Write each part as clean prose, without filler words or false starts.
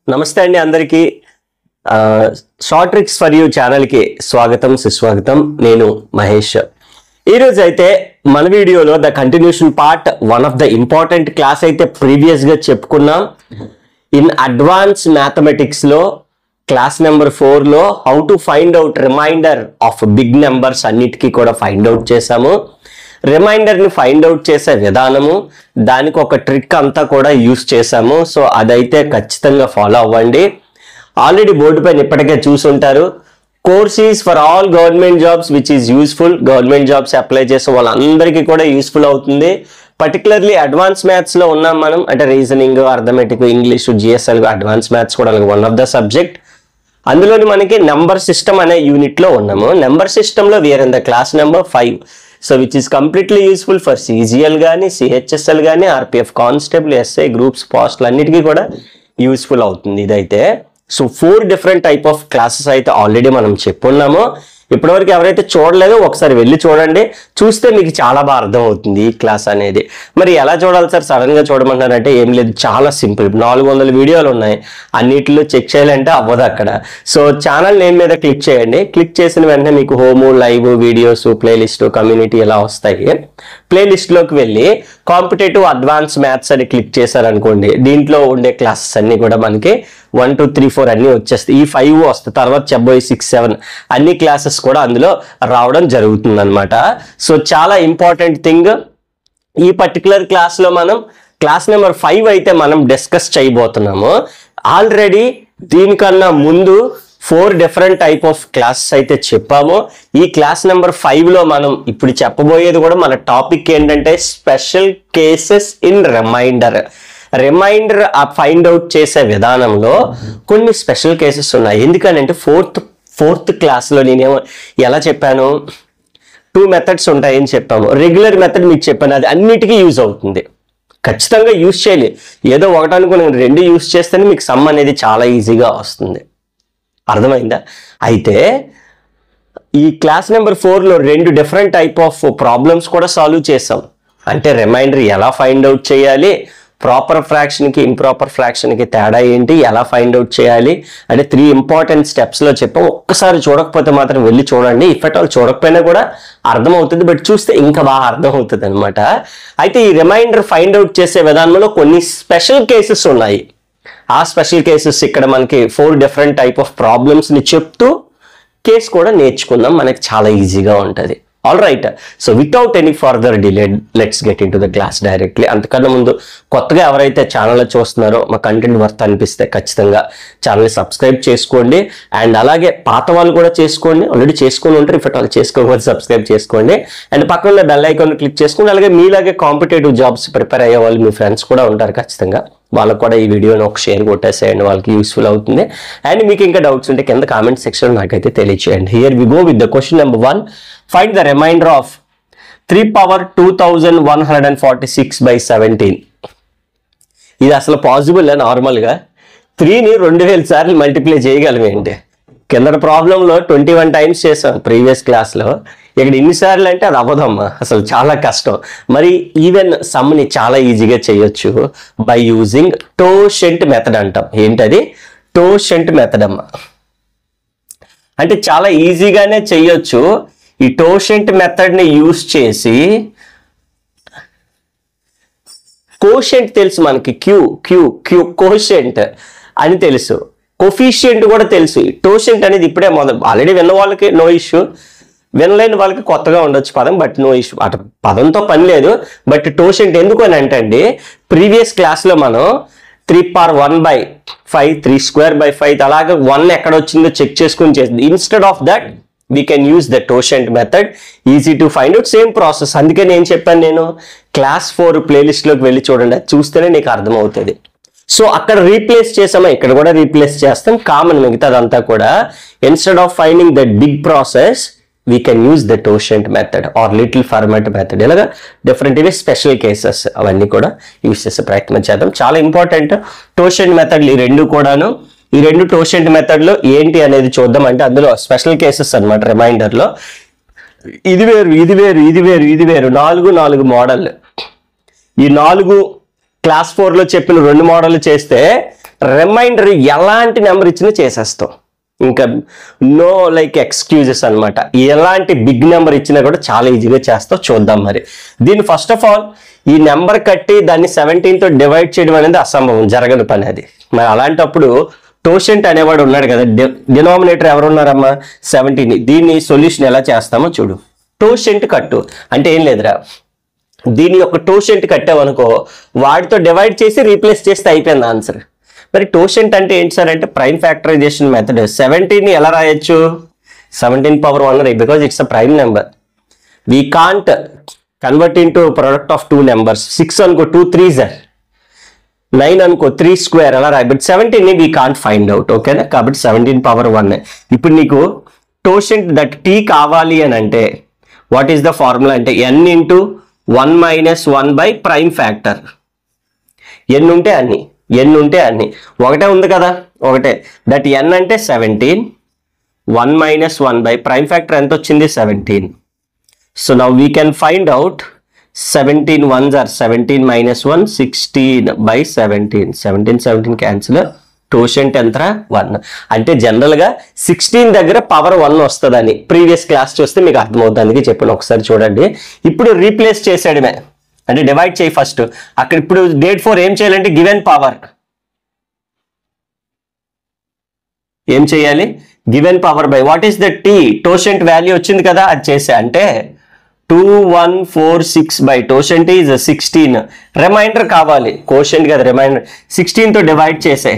నమస్తే అండి అందరికీ short tricks for you channel కి స్వాగతం సుస్వాగతం. నేను మహేష్. ఈ రోజు అయితే మన వీడియోలో the continuation part one of the important class అయితే ప్రీవియస్ గా చెప్పుకున్నాం. ఇన్ అడ్వాన్స్ మ్యాథమెటిక్స్ లో క్లాస్ నెంబర్ 4 లో how to find out remainder of big numbers అన్నిటికీ కూడా ఫైండ్ అవుట్ చేసాము. రిమైండర్ ని ఫైండ్ అవుట్ చేసే విధానము, దానికి ఒక ట్రిక్ అంతా కూడా యూస్ చేసాము. సో అదైతే ఖచ్చితంగా ఫాలో అవ్వండి. ఆల్రెడీ బోర్డు పైన ఇప్పటికే చూసుంటారు. Course is for all government jobs which is useful. Government jobs apply చేసే వాళ్ళందరికీ కూడా యూస్ఫుల్ అవుతుంది. పర్టికులర్లీ అడ్వాన్స్ మ్యాథ్స్ లో ఉన్నాం మనం. అంటే reasoning, arithmetic, English, GSL, advance maths కూడా వన్ ఆఫ్ ద సబ్జెక్ట్. అందులోని మనకి నెంబర్ సిస్టమ్ అనే యూనిట్ లో ఉన్నాము. నెంబర్ సిస్టమ్ లో we're in the class number 5. So which is completely useful for CGL కానీ, సిహెచ్ఎస్ఎల్ కానీ, ఆర్పిఎఫ్ కానిస్టేబుల్, ఎస్ఐ గ్రూప్స్, పోస్టులు అన్నిటికీ కూడా యూస్ఫుల్ అవుతుంది ఇదైతే. So 4 different type of classes అయితే ఆల్రెడీ మనం చెప్పున్నాము. ఇప్పటివరకు ఎవరైతే చూడలేదో ఒకసారి వెళ్ళి చూడండి. చూస్తే మీకు చాలా బాగా అర్థం అవుతుంది ఈ క్లాస్ అనేది. మరి ఎలా చూడాలి సార్, సడన్ గా చూడమంటారంటే ఏం లేదు, చాలా సింపుల్. 400 వీడియోలు ఉన్నాయి, అన్నిటిలో చెక్ చేయాలంటే అవ్వదు అక్కడ. సో ఛానల్ నేమ్ మీద క్లిక్ చేయండి. క్లిక్ చేసిన వెంటనే మీకు home, live, videos, playlist, community ఇలా వస్తాయి. ప్లేలిస్ట్ లోకి వెళ్ళి కాంపిటేటివ్ అడ్వాన్స్ మ్యాథ్స్ అని క్లిక్ చేశారనుకోండి, దీంట్లో ఉండే క్లాసెస్ అన్ని కూడా మనకి 1, 2, 3, 4 అన్ని వచ్చేస్తాయి. ఈ 5 వస్తాయి, తర్వాత చెప్పబోయే 6, 7 అన్ని క్లాసెస్ కూడా అందులో రావడం జరుగుతుంది అనమాట. సో చాలా ఇంపార్టెంట్ థింగ్. ఈ పర్టికులర్ క్లాస్ లో మనం క్లాస్ నెంబర్ 5 అయితే మనం డిస్కస్ చేయబోతున్నాము. ఆల్రెడీ దీనికన్నా ముందు 4 డిఫరెంట్ టైప్ ఆఫ్ క్లాసెస్ అయితే చెప్పాము. ఈ క్లాస్ నెంబర్ 5 లో మనం ఇప్పుడు చెప్పబోయేది కూడా మన టాపిక్ ఏంటంటే special cases in remainder. Remainder find out చేసే విధానంలో కొన్ని స్పెషల్ కేసెస్ ఉన్నాయి. ఎందుకనంటే ఫోర్త్ క్లాస్ లో నేనేమో ఎలా చెప్పాను, 2 మెథడ్స్ ఉంటాయని చెప్పాము. రెగ్యులర్ మెథడ్ మీకు చెప్పాను, అది అన్నిటికీ యూజ్ అవుతుంది. ఖచ్చితంగా యూజ్ చేయాలి. ఏదో ఒకటి అనుకుని 2 యూజ్ చేస్తేనే మీకు సమ్ అనేది చాలా ఈజీగా వస్తుంది. అర్థమైందా? అయితే ఈ క్లాస్ నెంబర్ 4 లో 2 డిఫరెంట్ టైప్ ఆఫ్ ప్రాబ్లమ్స్ కూడా సాల్వ్ చేసాం. అంటే రిమైండర్ ఎలా ఫైండ్ అవుట్ చేయాలి, ప్రాపర్ ఫ్రాక్షన్ కి ఇంప్రాపర్ ఫ్రాక్షన్ కి తేడా ఏంటి, ఎలా ఫైండ్ అవుట్ చేయాలి అంటే 3 ఇంపార్టెంట్ స్టెప్స్ లో చెప్పాం. ఒక్కసారి చూడకపోతే మాత్రం వెళ్ళి చూడండి. ఇఫ్ అట్ ఆల్ చూడకపోయినా కూడా అర్థం అవుతుంది, బట్ చూస్తే ఇంకా బాగా అర్థం అవుతుంది అనమాట. అయితే ఈ రిమైండర్ ఫైండ్ అవుట్ చేసే విధానంలో కొన్ని స్పెషల్ కేసెస్ ఉన్నాయి. ఆ స్పెషల్ కేసెస్ ఇక్కడ మనకి 4 డిఫరెంట్ టైప్ ఆఫ్ ప్రాబ్లమ్స్ ని చెప్తూ కేసు కూడా నేర్చుకుందాం, మనకి చాలా ఈజీగా ఉంటుంది. All right. So without any further delay let's get in to the class directly. అంతకన్నా ముందు కొత్తగా ఎవరైతే ఛానల్లో చూస్తున్నారో మా కంటెంట్ వర్త్ అనిపిస్తే ఖచ్చితంగా ఛానల్ని సబ్స్క్రైబ్ చేసుకోండి. అండ్ అలాగే పాత వాళ్ళు కూడా చేసుకోండి, ఆల్రెడీ చేసుకుని ఉంటారు. ఇఫ్ వాళ్ళు చేసుకోకపోతే సబ్స్క్రైబ్ చేసుకోండి. అండ్ పక్కన బెల్ ఐకాన్ క్లిక్ చేసుకోండి. అలాగే మీలాగే కాంపిటేటివ్ జాబ్స్ ప్రిపేర్ అయ్యే వాళ్ళు మీ ఫ్రెండ్స్ కూడా ఉంటారు, ఖచ్చితంగా వాళ్ళకు కూడా ఈ వీడియోని ఒక షేర్ కొట్టేసేయండి, వాళ్ళకి యూస్ఫుల్ అవుతుంది. అండ్ మీకు ఇంకా డౌట్స్ ఉంటే కింద కామెంట్ సెక్షన్ నాకైతే తెలియచేయండి. Here we go with the question number 1. Find the remainder of 3 power 2146/17. ఇది అసలు పాసిబుల్ నార్మల్ గా 3ని 2000 సార్లు మల్టిప్లై చేయగలమేంటి? కింద ప్రాబ్లంలో 21 టైమ్స్ చేసాం ప్రీవియస్ క్లాస్ లో. ఇక్కడ ఇన్నిసార్లు అంటే అది అవ్వదమ్మా, అసలు చాలా కష్టం. మరి ఈవెన్ సమ్ ని చాలా ఈజీగా చేయొచ్చు బై యూజింగ్ టోషెంట్ మెథడ్ అంటాం. ఏంటది? టోషెంట్ మెథడ్ అమ్మా. అంటే చాలా ఈజీగానే చెయ్యొచ్చు. ఈ టోషెంట్ మెథడ్ ని యూజ్ చేసి కోషెంట్ తెలుసు మనకి, క్యూ కోషెంట్ అని తెలుసు, కోఫిషియంట్ కూడా తెలుసు. టోషెంట్ అనేది ఇప్పుడే ఆల్రెడీ విన్న వాళ్ళకి నో ఇష్యూ, వినలేని వాళ్ళకి కొత్తగా ఉండొచ్చు పదం, బట్ నో ఇష్యూ. అటు పదంతో పని లేదు. బట్ టోషెంట్ ఎందుకు అని అంటే అండి, ప్రీవియస్ క్లాస్ లో మనం 3 పవర్ 1/5, 3^2/5 అలాగే 1 ఎక్కడ వచ్చిందో చెక్ చేసుకుని చేసింది. Instead of that we can use the totient method, easy to find out, same process. అందుకే నేను చెప్పాను, నేను క్లాస్ 4 ప్లేలిస్ట్ లోకి వెళ్ళి చూడండి, అది చూస్తేనే నీకు అర్థం అవుతుంది. సో అక్కడ రీప్లేస్ చేసామా, ఇక్కడ కూడా రీప్లేస్ చేస్తాం. కామన్ మిగతాదంతా కూడా. Instead of finding that big process we can use the totient method or little ferment method. ఇలాగా డిఫరెంట్ ఇవి స్పెషల్ కేసెస్ అవన్నీ కూడా యూజ్ చేసే ప్రయత్నం చేద్దాం. చాలా ఇంపార్టెంట్ టోషెంట్ మెథడ్ ఈ 2 కూడాను. ఈ 2 టోషెంట్ మెథడ్ లో ఏంటి అనేది చూద్దాం. అంటే అందులో స్పెషల్ కేసెస్ అన్నమాట. రిమైండర్ లో ఇది వేరు, ఇది వేరు, ఇది వేరు, ఇది వేరు, 4 మోడల్. ఈ 4 క్లాస్ 4 లో చెప్పిన 2 మోడల్ చేస్తే రిమైండర్ ఎలాంటి నెంబర్ ఇచ్చినా చేసేస్తాం, ఇంకా నో లైక్ ఎక్స్క్యూజెస్ అనమాట. ఎలాంటి బిగ్ నెంబర్ ఇచ్చినా కూడా చాలా ఈజీగా చేస్తాం. చూద్దాం మరి దీన్ని. ఫస్ట్ ఆఫ్ ఆల్ ఈ నెంబర్ కట్టి దాన్ని 17తో డివైడ్ చేయడం అనేది అసంభవం, జరగని పని అది. మరి అలాంటప్పుడు టోషెంట్ అనేవాడు ఉన్నాడు కదా, డినామినేటర్ ఎవరు ఉన్నారమ్మా 17. దీన్ని సొల్యూషన్ ఎలా చేస్తామో చూడు. టోషెంట్ కట్టు అంటే ఏం లేదురా, దీని యొక్క టోషెంట్ కట్టావనుకో వాడితో డివైడ్ చేసి రీప్లేస్ చేస్తే అయిపోయింది ఆన్సర్. మరి టోషెంట్ అంటే ఏంటి సార్ అంటే ప్రైమ్ ఫ్యాక్టరైజేషన్ మెథడ్. 17ని ఎలా రాయొచ్చు, 17 power 1 because it's a prime number. We can't convert in to product of 2 numbers. 6 అనుకో 2 3s 9 అనుకో 3 స్క్వేర్ అలా రాయి. బట్ 17ని వీ కాంట్ ఫైండ్ అవుట్. ఓకేనా, కాబట్టి 17 పవర్ 1. ఇప్పుడు నీకు టోషెంట్ దట్ టీ కావాలి అని అంటే వాట్ ఈస్ ద ఫార్ములా అంటే n into 1 minus 1 by prime factor. ఎన్ని ఉంటే అన్ని, ఎన్ని ఉంటే అన్ని. ఒకటే ఉంది కదా, ఒకటే. దట్ n అంటే 17, 1 మైనస్ 1 బై ప్రైమ్ ఫ్యాక్టర్ ఎంత వచ్చింది 17. So now we can find out 17 1s are 17 minus 1 16 by 17. 17 cancel. టోషెంట్ ఎంతరా 1. అంటే జనరల్ గా 16 దగ్గర పవర్ 1 వస్తుందని ప్రీవియస్ క్లాస్ చూస్తే మీకు అర్థమవుతుంది చెప్పాను. ఒకసారి చూడండి. ఇప్పుడు రీప్లేస్ చేసాడమే అంటే డివైడ్ చేయి ఫస్ట్. అక్కడ ఇప్పుడు డేట్ 4 ఏం చేయాలంటే గివెన్ పవర్ ఏం చేయాలి, given power by what is the T. Totient value వచ్చింది కదా, అది చేసా అంటే 2146 బై టోషెంట్ ఈజ్ 16. రిమైండర్ కావాలి, కోషెంట్ కదా రిమైండర్. 16తో డివైడ్ చేసే.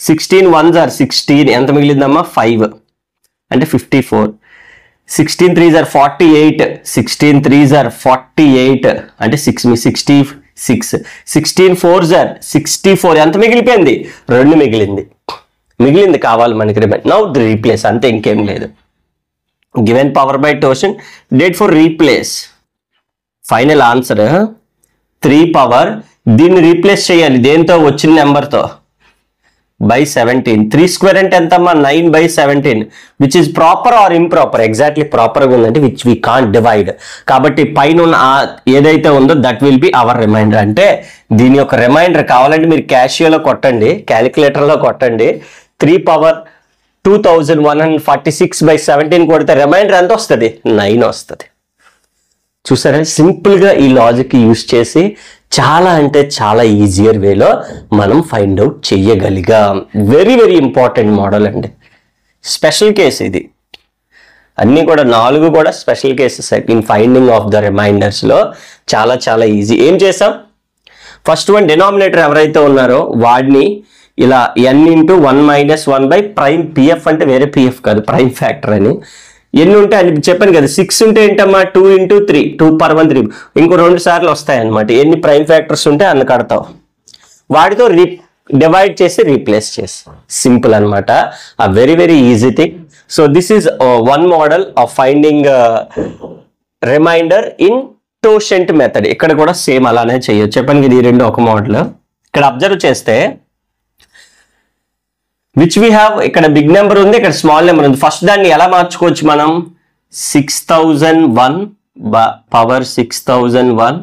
16 1s are 16. ఎంత మిగిలిందమ్మా 5 అంటే 54. 16 3s are 48. 16 3s are 48 అంటే 66. 16 4s are 64. ఎంత మిగిలిపోయింది 2 మిగిలింది కావాలి మనకి రిమైండ్. నౌ రీప్లేస్ అంతే, ఇంకేం లేదు. గివెన్ పవర్ బై టోషన్ that for replace. Final answer 3 power. దీన్ని రీప్లేస్ చేయాలి దేంతో, వచ్చిన నెంబర్తో, by 17. 3 స్క్వేర్ అంటే ఎంతమ్మా 9 by 17 which is proper or improper. Exactly ప్రాపర్గా ఉందంటే విచ్ వీ కాంట్ డివైడ్. కాబట్టి పైన ఏదైతే ఉందో that will be our remainder. అంటే దీని యొక్క రిమైండర్ కావాలంటే మీరు క్యాషియోలో కొట్టండి, క్యాలిక్యులేటర్లో కొట్టండి. 3 పవర్ 2146 by 17 కొడితే రిమైండర్ ఎంత వస్తుంది 9 వస్తుంది. చూసారా, సింపుల్గా ఈ లాజిక్ యూజ్ చేసి చాలా అంటే చాలా ఈజియర్ వేలో మనం ఫైండ్ అవుట్ చెయ్యగలిగాం. వెరీ వెరీ ఇంపార్టెంట్ మోడల్ అండి. స్పెషల్ కేస్ ఇది. అన్నీ కూడా 4 కూడా special cases in finding of the రిమైండర్స్లో. చాలా చాలా ఈజీ. ఏం చేసాం, ఫస్ట్ వన్ డినామినేటర్ ఎవరైతే ఉన్నారో వాడిని ఇలా n into 1 minus 1 by prime. PF అంటే వేరే పిఎఫ్ కాదు, ప్రైమ్ ఫ్యాక్టర్ అని. ఎన్ని ఉంటే అని చెప్పాను కదా, 6 ఉంటే ఏంటమ్మా 2 ఇంటూ 3 2 పర్ 1 3. ఇంకో 2 సార్లు వస్తాయి అనమాట. ఎన్ని ప్రైమ్ ఫ్యాక్టర్స్ ఉంటే అన్ని కడతావు. వాటితో డివైడ్ చేసి రీప్లేస్ చేసి సింపుల్ అనమాట. ఆ very very easy thing. So this is one model of finding remainder in totient method. ఇక్కడ కూడా సేమ్ అలానే చేయొచ్చు. చెప్పాను ఇది 2 ఒక మోడల్. ఇక్కడ అబ్జర్వ్ చేస్తే విచ్ వీ హ్యావ్, ఇక్కడ బిగ్ నెంబర్ ఉంది, ఇక్కడ స్మాల్ నెంబర్ ఉంది. ఫస్ట్ దాన్ని ఎలా మార్చుకోవచ్చు మనం, 6001 power 6001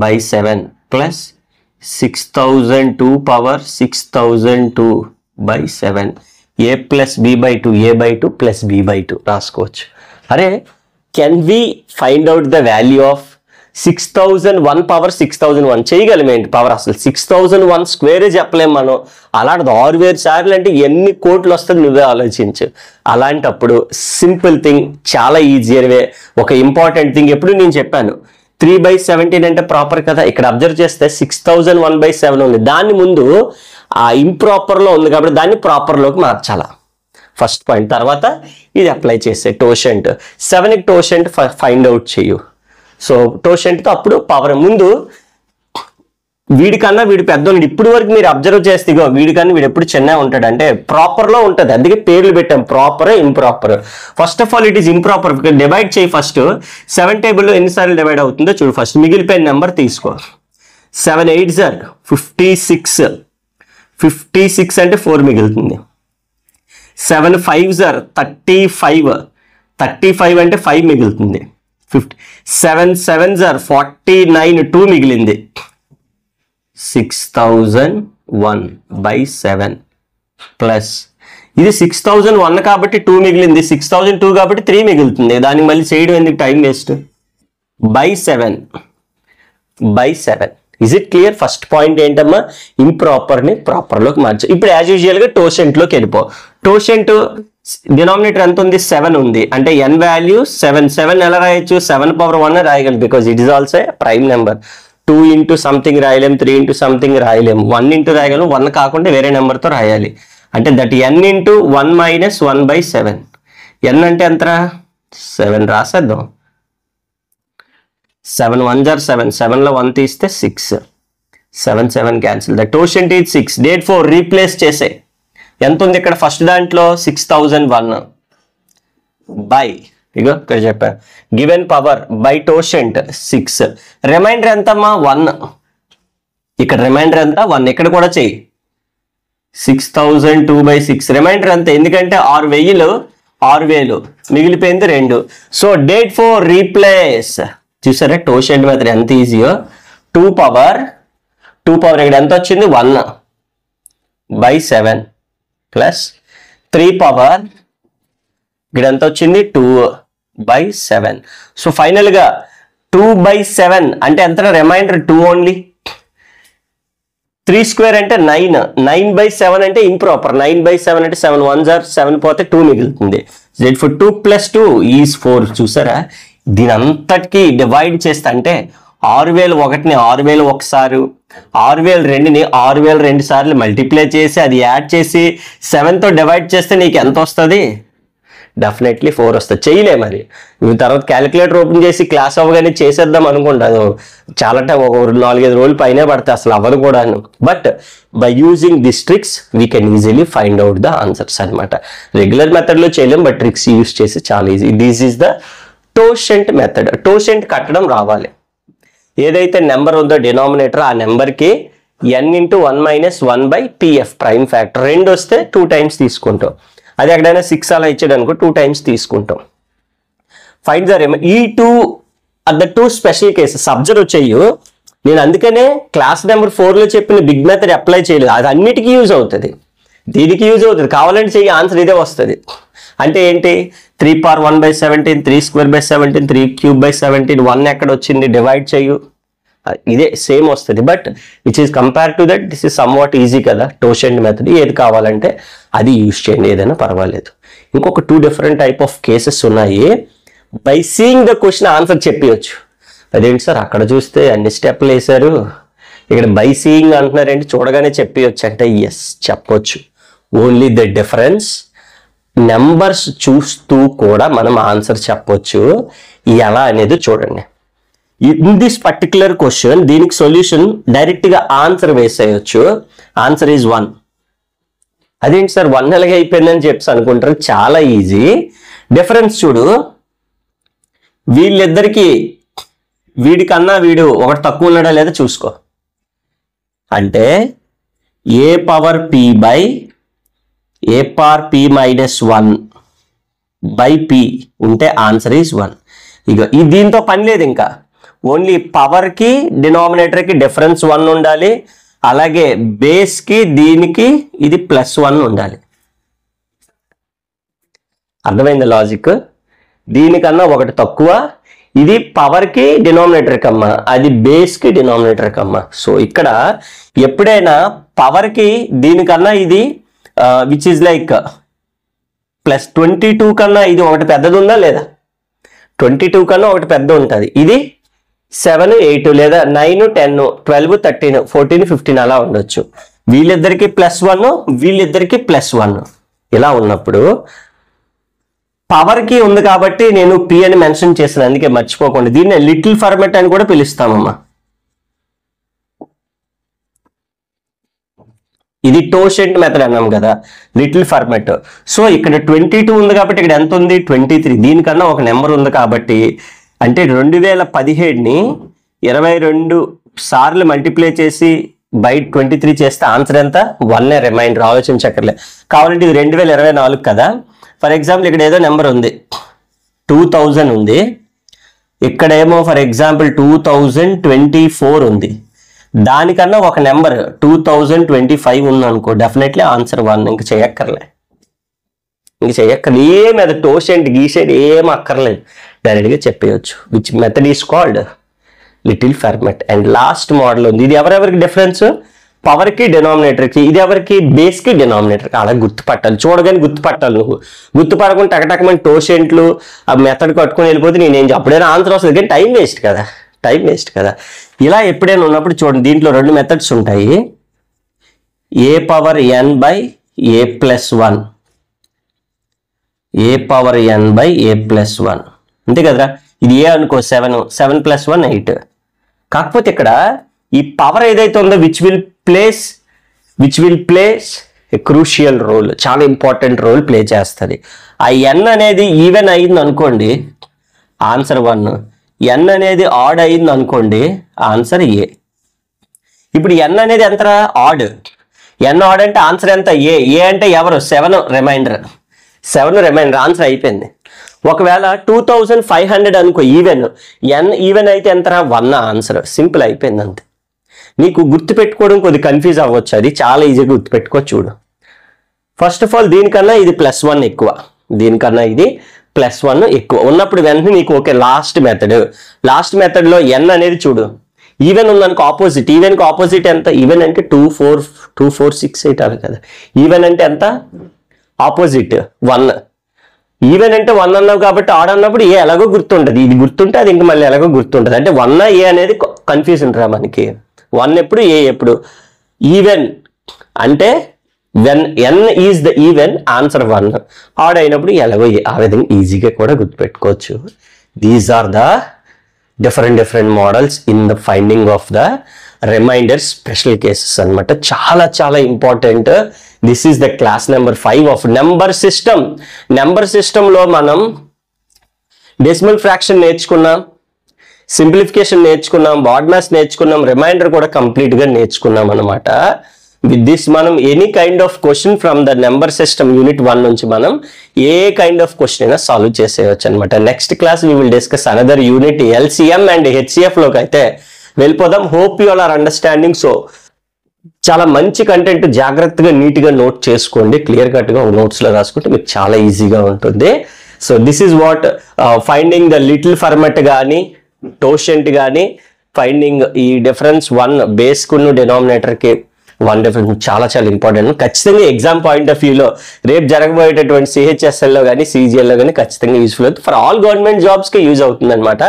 by 7 plus 6002 power 6002 by 7 a plus b by 2 a by 2 plus b by 2 రాసుకోవచ్చు. అరే can we find out the value of 6001 power 6001 చేయగలమేంటి పవర్? అసలు 6001 స్క్వేరే చెప్పలేము మనం. అలాంటిది 6000 సార్లు అంటే ఎన్ని కోట్లు వస్తుంది నువ్వే ఆలోచించు. అలాంటప్పుడు సింపుల్ థింగ్, చాలా ఈజియర్ వే. ఒక ఇంపార్టెంట్ థింగ్ ఎప్పుడు నేను చెప్పాను, 3 by 17 అంటే ప్రాపర్ కదా. ఇక్కడ అబ్జర్వ్ చేస్తే 6001 by 7 ఉంది, దాని ముందు ఆ ఇంప్రాపర్లో ఉంది కాబట్టి దాన్ని ప్రాపర్లోకి మార్చాలా ఫస్ట్ పాయింట్. తర్వాత ఇది అప్లై చేసే టోషెంట్ 7కి టోషెంట్ ఫైండ్ అవుట్ చేయు. సో టోషెంట్తో అప్పుడు పవర్ ముందు వీడికన్నా వీడి పెద్దోళ్ళు. ఇప్పుడు వరకు మీరు అబ్జర్వ్ చేస్తే వీడికన్నా వీడు ఎప్పుడు చిన్నగా ఉంటాడు, అంటే ప్రాపర్లో ఉంటుంది. అందుకే పేర్లు పెట్టాం, proper improper. First of all it is improper. Divide చేయి ఫస్ట్. 7 టేబుల్లో ఎన్నిసార్లు డివైడ్ అవుతుందో చూడు. ఫస్ట్ మిగిలిపోయిన నెంబర్ తీసుకో. 7 8s are 56. 56 అంటే 4 మిగులుతుంది. 7 5s are 35. 35 అంటే 5 మిగులుతుంది. 7 7s are 49. 2 మిగిలింది. 6001 1/7 ప్లస్ ఇది 6001 కాబట్టి 2 మిగిలింది, 6002 కాబట్టి 3 మిగులుతుంది. దానికి మళ్ళీ చేయడం ఎందుకు, time waste. by7 is it clear? First point ఏంటమ్మా, ఇంప్రాపర్ని ప్రాపర్లోకి మార్చు. ఇప్పుడు యాజ్ యూజువల్గా టోషెంట్లోకి వెళ్ళిపో. టోషెంట్ డినామినేటర్ ఎంత ఉంది, 7 ఉంది. అంటే n వాల్యూ 7 ఎలా రాయొచ్చు, 7/1 రాయగలరు, because it is also prime number. 2 into something రాయలేం, 3 ఇంటూ సంథింగ్ రాయలేము, 1 ఇంటూ రాయగలం, 1 కాకుండా వేరే నెంబర్తో రాయాలి. అంటే దట్ n ఇంటూ 1 - 1/7. n అంటే ఎంతరా, 7 రాసేద్దాం. 7 1 * 7, 7లో 1 తీస్తే 6, 7 cancel. The totient is 6. That 4 replace చేసే. ఎంత ఉంది ఇక్కడ ఫస్ట్ దాంట్లో, 6001 బై, ఇగో ఇక్కడ చెప్పా, గివెన్ పవర్ బై టోషెంట్ 6. రిమైండర్ ఎంతమ్మా, 1. ఇక్కడ రిమైండర్ ఎంత, 1. ఇక్కడ కూడా చెయ్యి, 6002/6. రిమైండర్ అంతే, ఎందుకంటే 6000 మిగిలిపోయింది 2. So date 4 replace. చూసారా టోషెంట్ మెథడ్ ఎంత ఈజీయో. 2 పవర్ ఇక్కడ ఎంత వచ్చింది, 1/7 ప్లస్ 3 పవర్ ఇక్కడ ఎంత వచ్చింది, 2/7. సో ఫైనల్ గా 2/7 అంటే ఎంత, రిమైండర్ 2 ఓన్లీ. 3² అంటే 9, 9/7 అంటే ఇంప్రాపర్. 9/7 అంటే 7 1 * 7 పోతే 2 మిగులుతుంది. 2 + 2 ఈజ్ 4. చూసారా, దీని అంతటికి డివైడ్ చేస్తే అంటే 6001ని 6000 ఒకసారి, 6002ని 6002 సార్లు మల్టిప్లై చేసి అది యాడ్ చేసి 7తో డివైడ్ చేస్తే నీకు ఎంత వస్తుంది, డెఫినెట్లీ 4 వస్తుంది. చేయలే మరి నువ్వు తర్వాత క్యాలిక్యులేటర్ ఓపెన్ చేసి క్లాస్ అవ్వగానే చేసేద్దాం అనుకుంటాను, చాలా టైం, ఒక 4-5 రోజులు పైనే పడతాయి, అసలు అవ్వదు కూడాను. But by using this tricks we can easily find out the answers అనమాట. రెగ్యులర్ మెథడ్లో చేయలేం, బట్ ట్రిక్స్ యూజ్ చేసి చాలా easy. This is the totient method. Totient కట్టడం రావాలి. ఏదైతే నెంబర్ ఉందో డినామినేటర్, ఆ నెంబర్కి n × 1 - 1/pf ప్రైమ్ ఫ్యాక్టర్ 2 వస్తే 2 టైమ్స్ తీసుకుంటాం. అది ఎక్కడైనా 6 అలా ఇచ్చాడు అనుకో 2 టైమ్స్ తీసుకుంటాం. Find the remainder. ఈ 2 at the 2 special cases observe చెయ్యు. నేను అందుకనే క్లాస్ నెంబర్ 4లో చెప్పిన బిగ్ మెథడ్ అప్లై చేయలేదు. అది అన్నిటికీ యూజ్ అవుతుంది, దీనికి యూజ్ అవుతుంది. కావాలంటే చెయ్యి, ఆన్సర్ ఇదే వస్తుంది. అంటే ఏంటి, 3 పవర్ 1/17, 3² 17, 3³ 1 ఎక్కడ వచ్చింది, డివైడ్ చెయ్యు, ఇదే సేమ్ వస్తుంది. But which is compare to that this is some what easy కదా టోషెంట్ మెథడ్. ఏది కావాలంటే అది యూజ్ చేయండి, ఏదైనా పర్వాలేదు. ఇంకొక 2 డిఫరెంట్ టైప్ ఆఫ్ కేసెస్ ఉన్నాయి. By seeing the question answer చెప్పవచ్చు. అదేంటి సార్ అక్కడ చూస్తే అన్ని స్టెప్లు వేశారు, ఇక్కడ బై సీయింగ్ అంటున్నారేంటి, చూడగానే చెప్పవచ్చు అంటే ఎస్ చెప్పొచ్చు. ఓన్లీ ద డిఫరెన్స్ నెంబర్స్ చూస్తూ కూడా మనం ఆన్సర్ చెప్పొచ్చు. ఎలా అనేది చూడండి. ఇన్ దిస్ పర్టికులర్ క్వశ్చన్ దీనికి సొల్యూషన్ డైరెక్ట్ గా ఆన్సర్ వేసేయచ్చు. Answer is 1. అదేంటి సార్ 1 ఎలాగ అయిపోయిందని చెప్పి అనుకుంటారు, చాలా ఈజీ. డిఫరెన్స్ చూడు, వీళ్ళిద్దరికి వీడికన్నా వీడు ఒకటి తక్కువ ఉన్నాడా లేదా చూసుకో. అంటే a power p by a power p - 1/p ఉంటే ఆన్సర్ ఈజ్ 1. ఇక ఈ దీంతో పని లేదు, ఇంకా ఓన్లీ పవర్ కి డినామినేటర్ కి డిఫరెన్స్ 1 ఉండాలి, అలాగే బేస్ కి దీనికి ఇది +1 ఉండాలి. అర్థమైంది లాజిక్? దీనికన్నా ఒకటి తక్కువ, ఇది పవర్ కి డినామినేటర్ కమ్మా, అది బేస్ కి డినామినేటర్ కమ్మా. సో ఇక్కడ ఎప్పుడైనా పవర్ కి దీనికన్నా ఇది విచ్ ఈజ్ లైక్ +22 కన్నా ఇది ఒకటి పెద్దది ఉందా లేదా, 22 కన్నా ఒకటి పెద్ద ఉంటుంది. ఇది 7 8 లేదా 9 10 12 13 14 15 అలా ఉండొచ్చు. వీళ్ళిద్దరికి +1, వీళ్ళిద్దరికి +1 ఇలా ఉన్నప్పుడు పవర్ కి ఉంది కాబట్టి నేను p అని మెన్షన్ చేశాను, అందుకే మర్చిపోకండి. దీన్ని లిటిల్ ఫార్మాట్ అని కూడా పిలుస్తామమ్మా. ఇది టోషెంట్ మెథడ్ అన్నాం కదా, లిటిల్ ఫార్మాట్. సో ఇక్కడ 22 ఉంది కాబట్టి ఇక్కడ ఎంత ఉంది 23. దీనికన్నా ఒక నెంబర్ ఉంది కాబట్టి, అంటే 2017ని 22 సార్లు మల్టిప్లై చేసి బై 23 చేస్తే ఆన్సర్ ఎంత 1. రిమైండర్ ఆలోచించక్కర్లే. కావాలంటే ఇది 2024 కదా. ఫర్ ఎగ్జాంపుల్ ఇక్కడ ఏదో నెంబర్ ఉంది 2000 ఉంది, ఇక్కడేమో ఫర్ ఎగ్జాంపుల్ 2024 ఉంది. దానికన్నా ఒక నెంబర్ 2025 ఉందనుకో, డెఫినెట్లీ ఆన్సర్ 1. ఇంక చేయక్కర్లే, ఏం అది టోషెంట్ గీసెంట్ ఏం అక్కర్లేదు, డైరెక్ట్గా చెప్పేయచ్చు. Which method is called little Fermat. And last model ఉంది. ఇది ఎవరెవరికి డిఫరెన్స్? పవర్కి డినామినేటర్కి. ఇది ఎవరికి? బేస్కి డినామినేటర్కి. అలా గుర్తుపట్టాలి, చూడగానే గుర్తుపట్టాలి. నువ్వు గుర్తుపడకుండా టకటకమైన టోషెంట్లు ఆ మెథడ్ కట్టుకొని వెళ్ళిపోతే నేనేం అప్పుడైనా ఆన్సర్ వస్తుంది, కానీ టైం వేస్ట్ కదా. ఇలా ఎప్పుడైనా ఉన్నప్పుడు చూడండి, దీంట్లో 2 మెథడ్స్ ఉంటాయి. a power n by a plus 1, a power n by a plus 1, అంతే కదరా. ఇది ఏ అనుకో, 7 ప్లస్ 1 8. కాకపోతే ఇక్కడ ఈ పవర్ ఏదైతే ఉందో which will plays a crucial role, చాలా ఇంపార్టెంట్ రోల్ ప్లే చేస్తుంది. ఆ n అనేది ఈవెన్ అయింది అనుకోండి, ఆన్సర్ 1. n అనేది ఆడ్ అయింది అనుకోండి, ఆన్సర్ ఏ. ఇప్పుడు n అనేది ఎంత? ఆడ్. n ఆడ్ అంటే ఆన్సర్ ఎంత? ఏ అంటే ఎవరు? 7 రిమైండర్, ఆన్సర్ అయిపోయింది. ఒకవేళ 2500 అనుకో ఈవెన్, n ఈవెన్ అయితే ఎంత? 1 ఆన్సర్. సింపుల్, అయిపోయింది అంతే. నీకు గుర్తుపెట్టుకోవడం కొద్ది కన్ఫ్యూజ్ అవ్వచ్చు, అది చాలా ఈజీగా గుర్తుపెట్టుకో. చూడు, ఫస్ట్ ఆఫ్ ఆల్ దీనికన్నా ఇది +1 ఎక్కువ, ఉన్నప్పుడు వెంటనే నీకు ఓకే. లాస్ట్ మెథడ్లో n అనేది చూడు, ఈవెన్ ఉందనుకో ఆపోజిట్. ఈవెన్కి ఆపోజిట్ ఎంత? ఈవెన్ అంటే 2 4 6 8 అవి కదా. ఈవెన్ అంటే ఎంత? ఆపోజిట్ 1. ఈవెన్ అంటే 1 అన్నావు కాబట్టి ఆడ్ అన్నప్పుడు ఏ ఎలాగో గుర్తుంటుంది. ఇది గుర్తుంటే అది ఇంక మళ్ళీ ఎలాగో గుర్తుంటుంది. అంటే 1 ఏ అనేది కన్ఫ్యూజన్ రా మనకి. 1 ఎప్పుడు, ఏ ఎప్పుడు. ఈవెన్ అంటే when n is the even, answer 1. Odd అయినప్పుడు ఎలాగో ఏ. ఆ విధంగా ఈజీగా కూడా గుర్తుపెట్టుకోవచ్చు. These are the different models in the finding of the remainder special cases అన్నమాట. చాలా important. This is the class number 5 of number సిస్టంలో మనం డెసిమల్ ఫ్రాక్షన్ నేర్చుకున్నాం, సింప్లిఫికేషన్ నేర్చుకున్నాం, బాడ్ మ్యాథ్స్ నేర్చుకున్నాం, రిమైండర్ కూడా కంప్లీట్గా నేర్చుకున్నాం అనమాట. విత్ దిస్ మనం any kind of question from the number system unit 1 నుంచి మనం ఏ కైండ్ ఆఫ్ క్వశ్చన్ అయినా సాల్వ్ చేసేయచ్చు అనమాట. Next class we will discuss another unit LCM and HCF లోకి అయితే వెళ్ళిపోదాం. Hope you all are understanding. So చాలా మంచి కంటెంట్, జాగ్రత్తగా నీట్గా నోట్ చేసుకోండి. క్లియర్ కట్గా నోట్స్లో రాసుకుంటే మీకు చాలా ఈజీగా ఉంటుంది. So this is what finding the little Fermat కానీ టోషెంట్ కానీ ఫైండింగ్ ఈ డిఫరెన్స్ 1 బేస్కును డినామినేటర్కి 1 డిఫరెన్స్ చాలా ఇంపార్టెంట్. ఖచ్చితంగా ఎగ్జామ్ పాయింట్ ఆఫ్ వ్యూలో రేపు జరగబోయేటటువంటి CHSLలో కానీ CGLలో కానీ ఖచ్చితంగా యూస్ఫుల్ అవుతుంది. ఫర్ ఆల్ గవర్నమెంట్ జాబ్స్కి యూజ్ అవుతుంది అనమాట.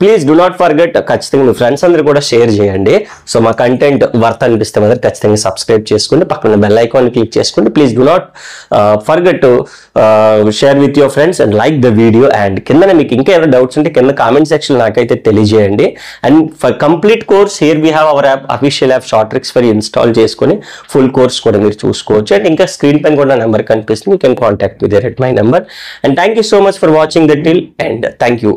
ప్లీజ్ డూ నాట్ ఫర్గెట్, ఖచ్చితంగా మీ ఫ్రెండ్స్ అందరూ కూడా షేర్ చేయండి. సో మా కంటెంట్ వర్త్ అనిపిస్తే మాత్రం ఖచ్చితంగా సబ్స్క్రైబ్ చేసుకోండి, పక్కన బెల్ ఐకాన్ క్లిక్ చేసుకోండి. Please do not forget to share with your friends and like the video. And కింద మీకు ఇంకా ఏమైనా డౌట్స్ ఉంటే కింద కామెంట్ సెక్షన్ నాకైతే తెలియజేయండి. And for complete course here we have our app, official app short tricks for install చేసుకొని full course కూడా మీరు చూసుకోవచ్చు. అండ్ ఇంకా స్క్రీన్ పైన కూడా నెంబర్ కనిపిస్తుంది, you can contact me there at my number. And thank you so much for watching the till, and thank you.